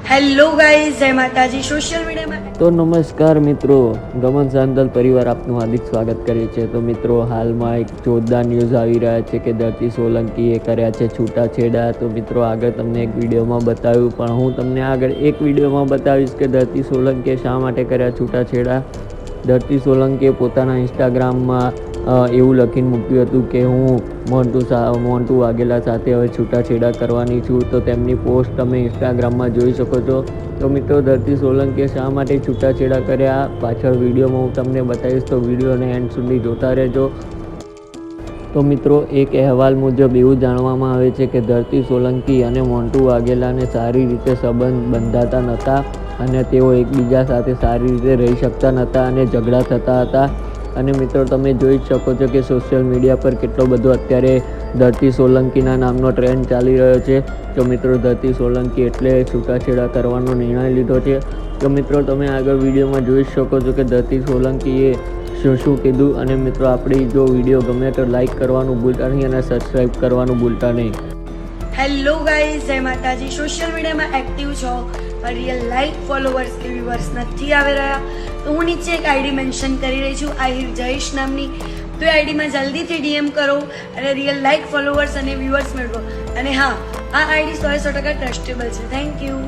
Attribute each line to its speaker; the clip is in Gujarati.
Speaker 1: હેલો ગાઈઝ, જય માતાજી. સોશિયલ મીડિયામાં
Speaker 2: તો નમસ્કાર મિત્રો, ગમન સાંદલ પરિવાર આપનું હાર્દિક સ્વાગત કરે છે. તો મિત્રો, હાલમાં એક જોરદાર ન્યૂઝ આવી રહ્યા છે કે ધરતી સોલંકીએ કર્યા છે છૂટાછેડા. તો મિત્રો, આગળ તમને એક વિડીયોમાં બતાવ્યું, પણ હું તમને આગળ એક વિડીયોમાં બતાવીશ કે ધરતી સોલંકીએ શા માટે કર્યા છૂટાછેડા. ધરતી સોલંકીએ પોતાના ઇન્સ્ટાગ્રામમાં એવું લખીને મૂક્યું હતું કે હું મોન્ટુ વાઘેલા સાથે હવે છૂટાછેડા કરવાની છું. તો તેમની પોસ્ટ તમે ઇન્સ્ટાગ્રામમાં જોઈ શકો છો. તો મિત્રો, ધરતી સોલંકીએ શા માટે છૂટાછેડા કર્યા પાછળ વિડીયોમાં હું તમને બતાવીશ, તો વિડીયોને એન્ડ સુધી જોતા રહેજો. તો મિત્રો, એક અહેવાલ મુજબ એવું જાણવામાં આવે છે કે ધરતી સોલંકી અને મોન્ટુ વાઘેલાને સારી રીતે સંબંધ બંધાતા નહોતા અને તેઓ એકબીજા સાથે સારી રીતે રહી શકતા નહોતા અને ઝઘડા થતા હતા. અને મિત્રો, તમે જોઈ જ શકો છો કે સોશિયલ મીડિયા પર કેટલો બધો અત્યારે ધરતી સોલંકીના નામનો ટ્રેન્ડ ચાલી રહ્યો છે. તો મિત્રો, ધરતી સોલંકી એટલે છૂટાછેડા કરવાનો નિર્ણય લીધો છે. તો મિત્રો, તમે આગળ વિડીયોમાં જોઈ શકો છો કે ધરતી સોલંકીએ શું કીધું. અને મિત્રો, આપણી જો વિડીયો ગમે તો લાઈક કરવાનું ભૂલતા નહીં અને સબસ્ક્રાઈબ કરવાનું ભૂલતા નહીં.
Speaker 1: હેલો ગાઈઝ, જય માતાજી. સોશિયલ મીડિયામાં એક્ટિવ છો પણ રિયલ લાઈક ફોલોવર્સ કે વ્યુઅર્સ નથી આવી રહ્યા, તો હું નીચે એક આઈડી મેન્શન કરી રહી છું, આહિર જયેશ નામની. તો એ આઈડીમાં જલ્દીથી ડીએમ કરો અને રિયલ લાઈક ફોલોવર્સ અને વ્યુઅર્સ મેળવો. અને હા, આ આઈડી 100% ટ્રસ્ટેબલ છે. Thank you.